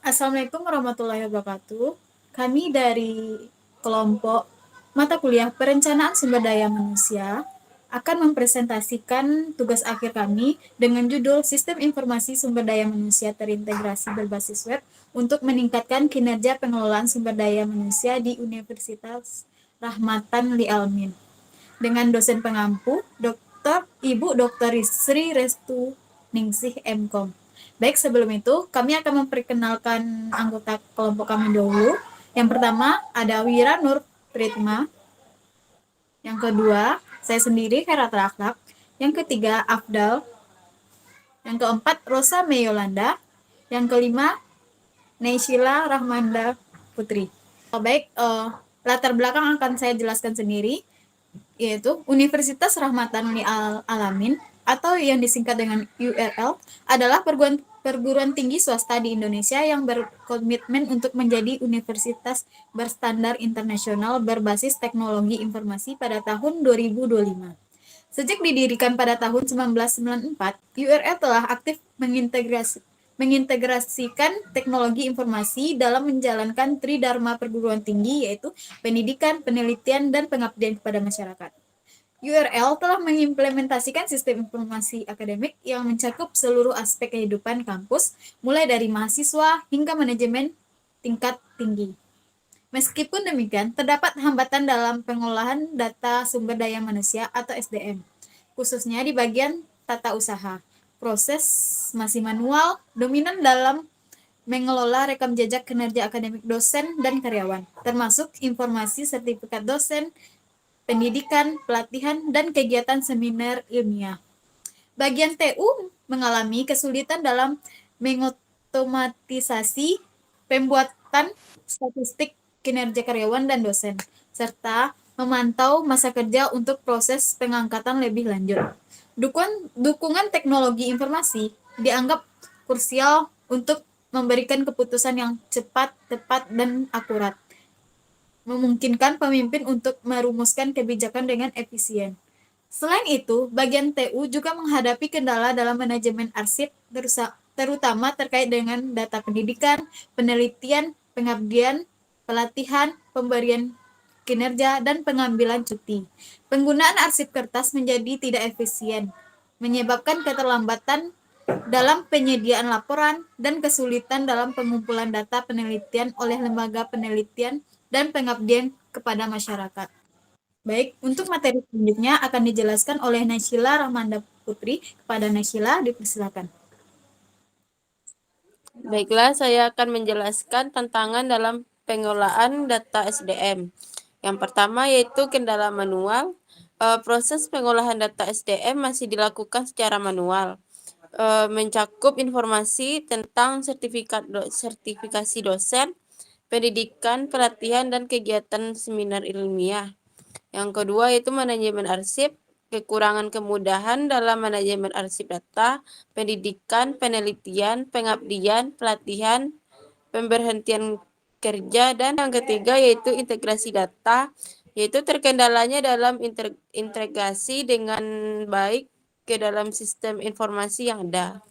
Assalamualaikum warahmatullahi wabarakatuh. Kami dari kelompok mata kuliah Perencanaan Sumber Daya Manusia akan mempresentasikan tugas akhir kami dengan judul Sistem Informasi Sumber Daya Manusia Terintegrasi Berbasis Web untuk meningkatkan kinerja pengelolaan sumber daya manusia di Universitas Rahmatan Li Almin. Dengan dosen pengampu, Ibu Dr. Sri Restu Ningsih MKom. Baik, sebelum itu kami akan memperkenalkan anggota kelompok kami dahulu. Yang pertama ada Wira Nur Pritma. Yang kedua, saya sendiri Heratul Akhlak. Yang ketiga, Afdal. Yang keempat, Rosa Meyolanda. Yang kelima, Neishila Rahmanda Putri. Baik, latar belakang akan saya jelaskan sendiri, yaitu Universitas Rahmatan Uni Alamin atau yang disingkat dengan URL adalah perguruan tinggi swasta di Indonesia yang berkomitmen untuk menjadi universitas berstandar internasional berbasis teknologi informasi pada tahun 2025. Sejak didirikan pada tahun 1994, URL telah aktif mengintegrasikan teknologi informasi dalam menjalankan tridharma perguruan tinggi, yaitu pendidikan, penelitian, dan pengabdian kepada masyarakat. URL telah mengimplementasikan sistem informasi akademik yang mencakup seluruh aspek kehidupan kampus, mulai dari mahasiswa hingga manajemen tingkat tinggi. Meskipun demikian, terdapat hambatan dalam pengolahan data sumber daya manusia atau SDM, khususnya di bagian tata usaha. Proses masih manual, dominan dalam mengelola rekam jejak kinerja akademik dosen dan karyawan, termasuk informasi sertifikat dosen, pendidikan, pelatihan, dan kegiatan seminar ilmiah. Bagian TU mengalami kesulitan dalam mengotomatisasi pembuatan statistik kinerja karyawan dan dosen, serta memantau masa kerja untuk proses pengangkatan lebih lanjut. Dukungan teknologi informasi dianggap krusial untuk memberikan keputusan yang cepat, tepat, dan akurat, memungkinkan pemimpin untuk merumuskan kebijakan dengan efisien. Selain itu, bagian TU juga menghadapi kendala dalam manajemen arsip, terutama terkait dengan data pendidikan, penelitian, pengabdian, pelatihan, pemberian kinerja, dan pengambilan cuti. Penggunaan arsip kertas menjadi tidak efisien, menyebabkan keterlambatan dalam penyediaan laporan dan kesulitan dalam pengumpulan data penelitian oleh lembaga penelitian dan pengabdian kepada masyarakat. Baik, untuk materi selanjutnya akan dijelaskan oleh Naysila Rahmanda Putri. Kepada Naysila, dipersilakan. Baiklah, saya akan menjelaskan tantangan dalam pengolahan data SDM. Yang pertama yaitu kendala manual. Proses pengolahan data SDM masih dilakukan secara manual, mencakup informasi tentang sertifikasi dosen, pendidikan, pelatihan, dan kegiatan seminar ilmiah. Yang kedua yaitu manajemen arsip. Kekurangan kemudahan dalam manajemen arsip data, pendidikan, penelitian, pengabdian, pelatihan, pemberhentian kerja, dan yang ketiga yaitu integrasi data, yaitu terkendalanya dalam integrasi dengan baik ke dalam sistem informasi yang ada.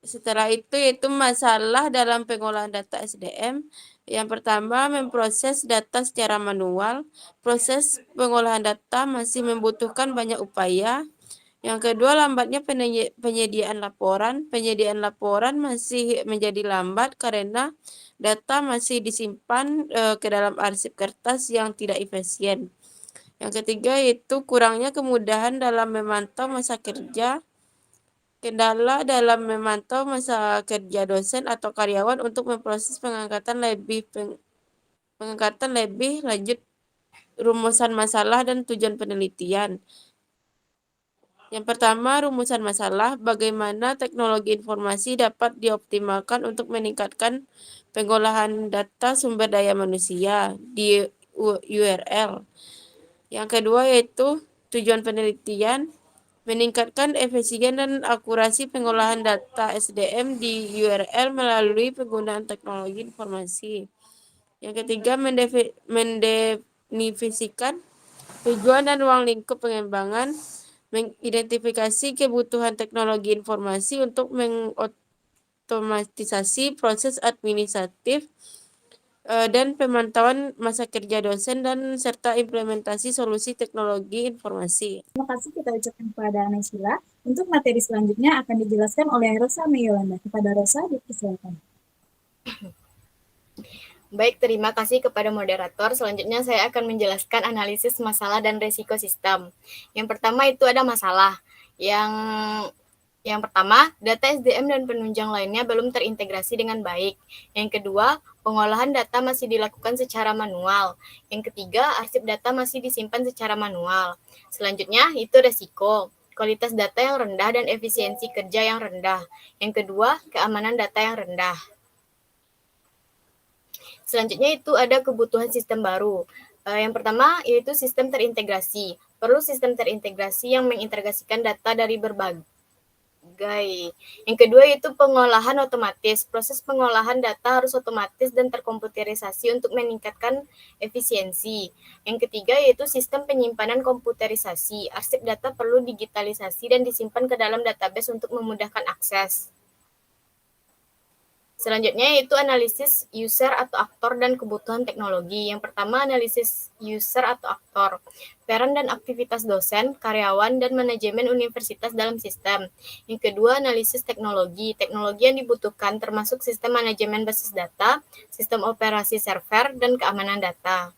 Setelah itu yaitu masalah dalam pengolahan data SDM. Yang pertama, memproses data secara manual. Proses pengolahan data masih membutuhkan banyak upaya. Yang kedua, lambatnya penyediaan laporan. Penyediaan laporan masih menjadi lambat karena data masih disimpan ke dalam arsip kertas yang tidak efisien. Yang ketiga yaitu kurangnya kemudahan dalam memantau masa kerja. Kendala dalam memantau masa kerja dosen atau karyawan untuk memproses pengangkatan lebih lanjut, rumusan masalah dan tujuan penelitian. Yang pertama, rumusan masalah, bagaimana teknologi informasi dapat dioptimalkan untuk meningkatkan pengolahan data sumber daya manusia di URL. Yang kedua yaitu tujuan penelitian, meningkatkan efisien dan akurasi pengolahan data SDM di URL melalui penggunaan teknologi informasi. Yang ketiga, mendefinisikan tujuan dan ruang lingkup pengembangan, mengidentifikasi kebutuhan teknologi informasi untuk mengotomatisasi proses administratif dan pemantauan masa kerja dosen dan serta implementasi solusi teknologi informasi. Terima kasih kita ucapkan kepada Naysila. Untuk materi selanjutnya akan dijelaskan oleh Rosa Mayolanda. Kepada Rosa, dipersilakan. Baik, terima kasih kepada moderator. Selanjutnya saya akan menjelaskan analisis masalah dan risiko sistem. Yang pertama itu ada masalah. Yang pertama, data SDM dan penunjang lainnya belum terintegrasi dengan baik. Yang kedua, pengolahan data masih dilakukan secara manual. Yang ketiga, arsip data masih disimpan secara manual. Selanjutnya, itu risiko. Kualitas data yang rendah dan efisiensi kerja yang rendah. Yang kedua, keamanan data yang rendah. Selanjutnya itu ada kebutuhan sistem baru. Yang pertama yaitu sistem terintegrasi. Perlu sistem terintegrasi yang mengintegrasikan data dari berbagai. Yang kedua itu pengolahan otomatis. Proses pengolahan data harus otomatis dan terkomputerisasi untuk meningkatkan efisiensi. Yang ketiga yaitu sistem penyimpanan komputerisasi. Arsip data perlu digitalisasi dan disimpan ke dalam database untuk memudahkan akses. Selanjutnya yaitu analisis user atau aktor dan kebutuhan teknologi. Yang pertama analisis user atau aktor, peran dan aktivitas dosen, karyawan, dan manajemen universitas dalam sistem. Yang kedua analisis teknologi, teknologi yang dibutuhkan termasuk sistem manajemen basis data, sistem operasi server, dan keamanan data.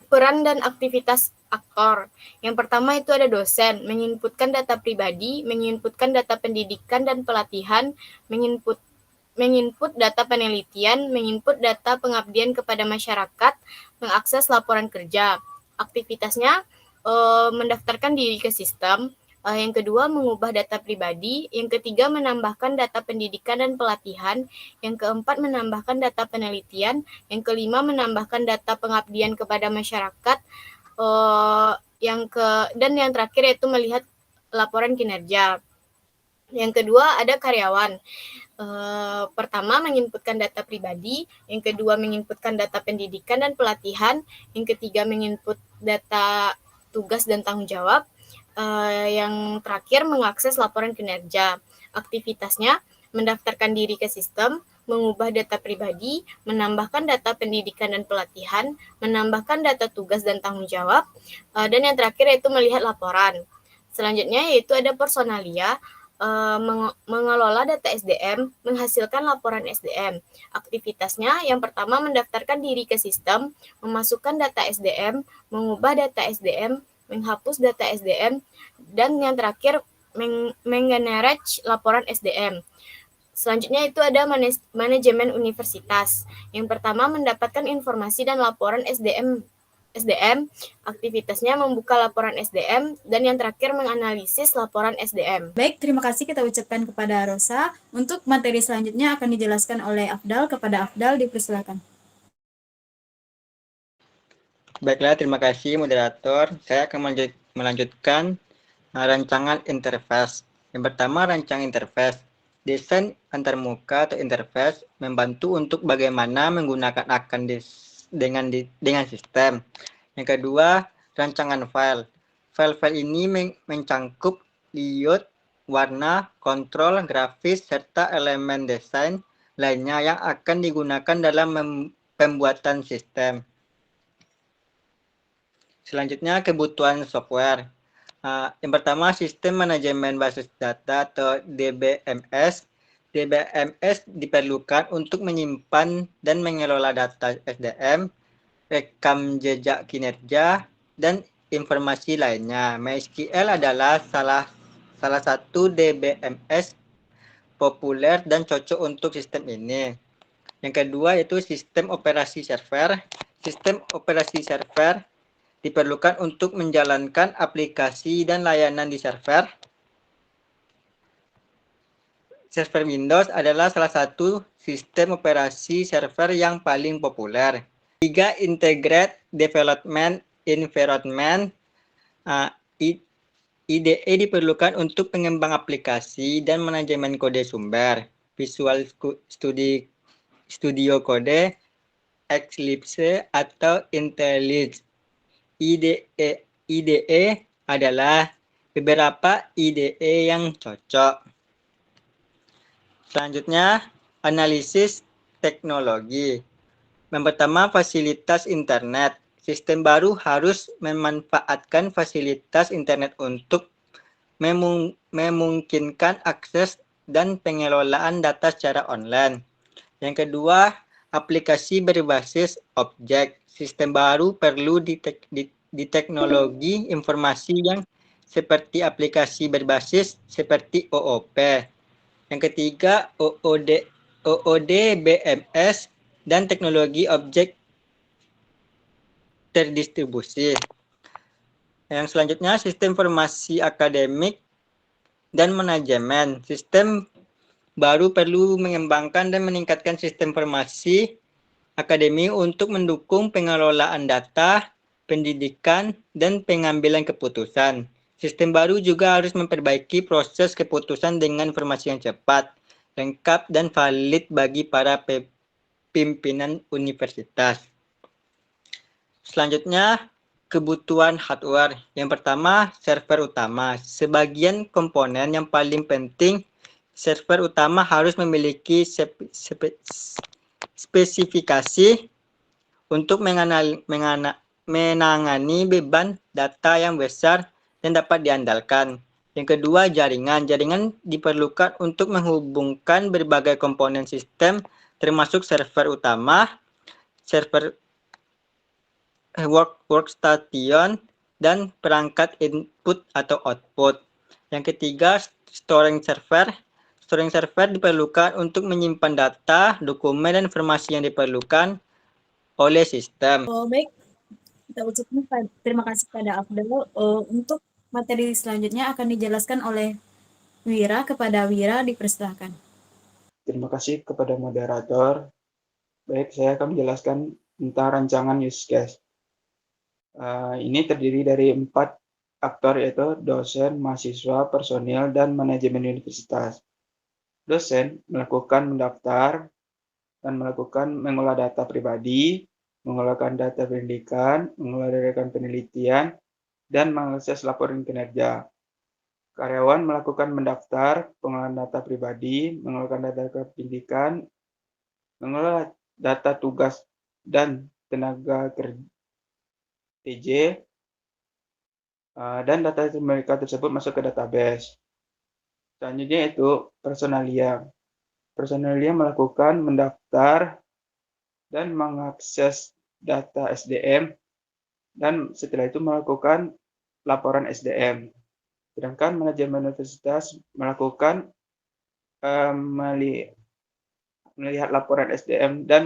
Peran dan aktivitas aktor. Yang pertama itu ada dosen, menginputkan data pribadi, menginputkan data pendidikan dan pelatihan, menginput data penelitian, menginput data pengabdian kepada masyarakat, mengakses laporan kerja. Aktivitasnya mendaftarkan diri ke sistem. Yang kedua, mengubah data pribadi. Yang ketiga, menambahkan data pendidikan dan pelatihan. Yang keempat, menambahkan data penelitian. Yang kelima, menambahkan data pengabdian kepada masyarakat. Dan yang terakhir yaitu melihat laporan kinerja. Yang kedua, ada karyawan. Pertama, menginputkan data pribadi. Yang kedua, menginputkan data pendidikan dan pelatihan. Yang ketiga, menginput data tugas dan tanggung jawab. Yang terakhir mengakses laporan kinerja. Aktivitasnya mendaftarkan diri ke sistem, mengubah data pribadi, menambahkan data pendidikan dan pelatihan, menambahkan data tugas dan tanggung jawab, dan yang terakhir yaitu melihat laporan. Selanjutnya yaitu ada personalia, mengelola data SDM, menghasilkan laporan SDM. Aktivitasnya yang pertama mendaftarkan diri ke sistem, memasukkan data SDM, mengubah data SDM, menghapus data SDM, dan yang terakhir menggenerate laporan SDM. Selanjutnya itu ada manajemen universitas. Yang pertama mendapatkan informasi dan laporan SDM. Aktivitasnya membuka laporan SDM, dan yang terakhir menganalisis laporan SDM. Baik, terima kasih kita ucapkan kepada Rosa. Untuk materi selanjutnya akan dijelaskan oleh Afdal. Kepada Afdal, dipersilakan. Baiklah, terima kasih moderator. Saya akan melanjutkan rancangan interface. Yang pertama, rancangan interface. Desain antarmuka atau interface membantu untuk bagaimana menggunakan dengan sistem. Yang kedua, rancangan file. File-file ini mencangkup layout, warna, kontrol, grafis, serta elemen desain lainnya yang akan digunakan dalam pembuatan sistem. Selanjutnya, kebutuhan software. Yang pertama, sistem manajemen basis data atau DBMS. DBMS diperlukan untuk menyimpan dan mengelola data SDM, rekam jejak kinerja, dan informasi lainnya. MySQL adalah salah satu DBMS populer dan cocok untuk sistem ini. Yang kedua yaitu sistem operasi server. Sistem operasi server diperlukan untuk menjalankan aplikasi dan layanan di server. Server Windows adalah salah satu sistem operasi server yang paling populer. 3. Integrated Development Environment. IDE diperlukan untuk pengembang aplikasi dan manajemen kode sumber. Visual Studio Code Eclipse atau IntelliJ. IDE adalah beberapa IDE yang cocok. Selanjutnya, analisis teknologi. Yang pertama, fasilitas internet. Sistem baru harus memanfaatkan fasilitas internet untuk memungkinkan akses dan pengelolaan data secara online. Yang kedua, aplikasi berbasis objek. Sistem baru perlu di teknologi informasi yang seperti aplikasi berbasis seperti OOP. Yang ketiga, OOD BMS dan teknologi objek terdistribusi. Yang selanjutnya, sistem informasi akademik dan manajemen. Sistem baru perlu mengembangkan dan meningkatkan sistem informasi akademik untuk mendukung pengelolaan data, pendidikan, dan pengambilan keputusan. Sistem baru juga harus memperbaiki proses keputusan dengan informasi yang cepat, lengkap, dan valid bagi para pimpinan universitas. Selanjutnya, kebutuhan hardware. Yang pertama, server utama. Sebagian komponen yang paling penting, server utama harus memiliki spesifikasi untuk menangani beban data yang besar dan dapat diandalkan. Yang kedua, jaringan. Jaringan diperlukan untuk menghubungkan berbagai komponen sistem, termasuk server utama, server workstation, dan perangkat input atau output. Yang ketiga, storage server. Storage server diperlukan untuk menyimpan data, dokumen, dan informasi yang diperlukan oleh sistem. Baik, kita ucapkan terima kasih pada Afdal. Untuk materi selanjutnya akan dijelaskan oleh Wira. Kepada Wira dipersilakan. Terima kasih kepada moderator. Baik, saya akan menjelaskan tentang rancangan use case. Ini terdiri dari 4 aktor, yaitu dosen, mahasiswa, personil, dan manajemen universitas. Dosen melakukan mendaftar dan mengolah data pribadi, mengelolkan data pendidikan, mengelola penelitian, dan mengakses laporan kinerja. Karyawan melakukan mendaftar, pengolahan data pribadi, mengelola data pendidikan, mengelola data tugas dan tenaga kerja TJ, dan data mereka tersebut masuk ke database. Selanjutnya itu personalia. Personalia melakukan mendaftar dan mengakses data SDM, dan setelah itu melakukan laporan SDM. Sedangkan manajemen universitas melakukan melihat laporan SDM dan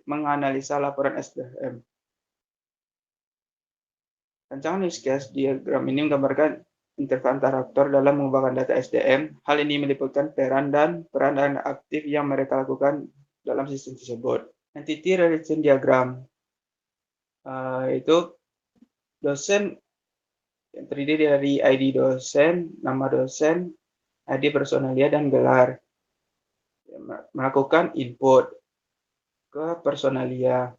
menganalisa laporan SDM. Rancangan use case diagram ini menggambarkan interface antara aktor dalam mengubahkan data SDM. Hal ini meliputi peran dan aktif yang mereka lakukan dalam sistem tersebut. Entity relation diagram itu dosen yang terdiri dari ID dosen, nama dosen, ID personalia, dan gelar. Melakukan input ke personalia.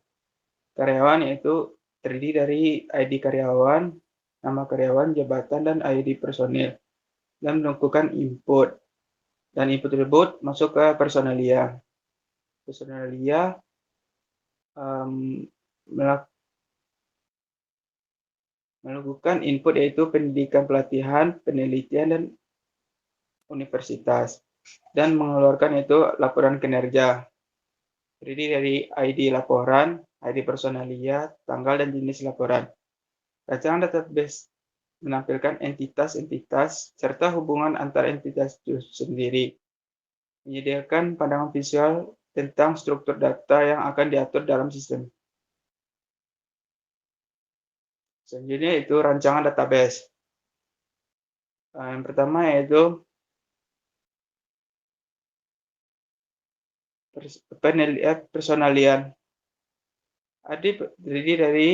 Karyawan yaitu terdiri dari ID karyawan, nama karyawan, jabatan, dan ID personil, dan melakukan input. Dan input tersebut masuk ke personalia. Personalia melakukan input yaitu pendidikan, pelatihan, penelitian, dan universitas, dan mengeluarkan itu laporan kinerja. Terdiri dari ID laporan, ID personalia, tanggal, dan jenis laporan. Rancangan database menampilkan entitas-entitas serta hubungan antar entitas itu sendiri. Menyediakan pandangan visual tentang struktur data yang akan diatur dalam sistem. Selanjutnya itu rancangan database. Yang pertama yaitu personalian. ID terdiri dari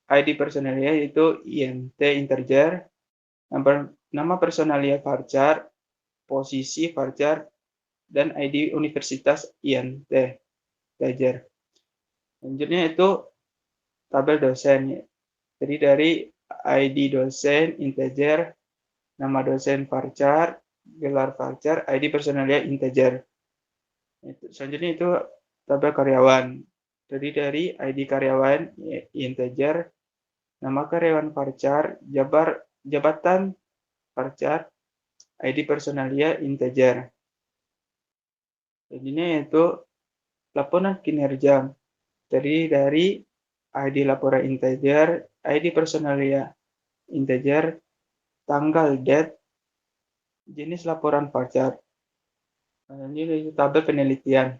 ID personalia yaitu INT integer, nama personalia varchar, posisi varchar, dan ID universitas INT integer. Selanjutnya itu tabel dosen. Jadi dari ID dosen, integer, nama dosen varchar, gelar varchar, ID personalia integer. Selanjutnya itu tabel karyawan. Jadi dari ID karyawan integer, nama karyawan varchar, jabatan varchar, ID personalia integer. Selanjutnya itu laporan kinerja. Jadi dari ID laporan integer, ID personalia integer, tanggal date, jenis laporan varchar. Ini tabel penelitian.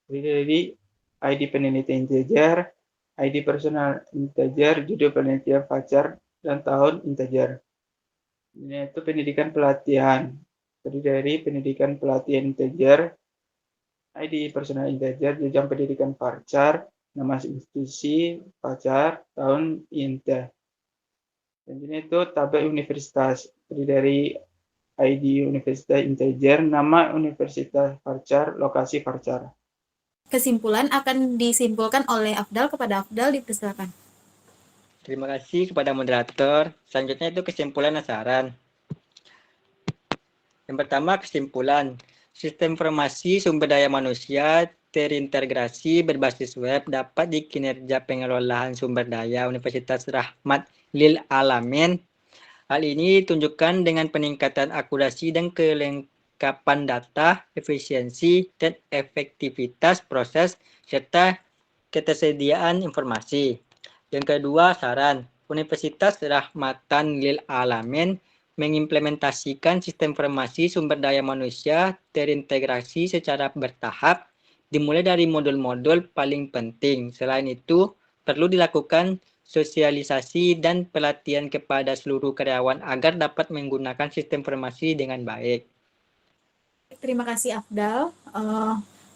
Jadi dari ID penelitian integer, ID personal integer, judul penelitian varchar, dan tahun integer. Ini itu pendidikan pelatihan. Jadi dari pendidikan pelatihan integer, ID personal integer, jenjang pendidikan varchar, nama institusi varchar, tahun inte. Dan ini itu tabel universitas. Jadi dari ID universitas integer, nama universitas varchar, lokasi varchar. Kesimpulan akan disimpulkan oleh Afdal. Kepada Afdal dipersilakan. Terima kasih kepada moderator. Selanjutnya itu kesimpulan dan saran. Yang pertama, kesimpulan. Sistem informasi sumber daya manusia terintegrasi berbasis web dapat di kinerja pengelolaan sumber daya Universitas Rahmat Lil Alamin. Hal ini ditunjukkan dengan peningkatan akurasi dan kelengkapan data, efisiensi, dan efektivitas proses, serta ketersediaan informasi. Yang kedua, saran. Universitas Rahmatan Lil Alamin mengimplementasikan sistem informasi sumber daya manusia terintegrasi secara bertahap, dimulai dari modul-modul paling penting. Selain itu, perlu dilakukan sosialisasi dan pelatihan kepada seluruh karyawan agar dapat menggunakan sistem informasi dengan baik. Terima kasih Afdal.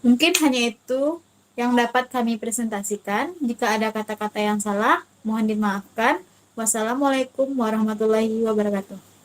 Mungkin hanya itu yang dapat kami presentasikan. Jika ada kata-kata yang salah, mohon dimaafkan. Wassalamualaikum warahmatullahi wabarakatuh.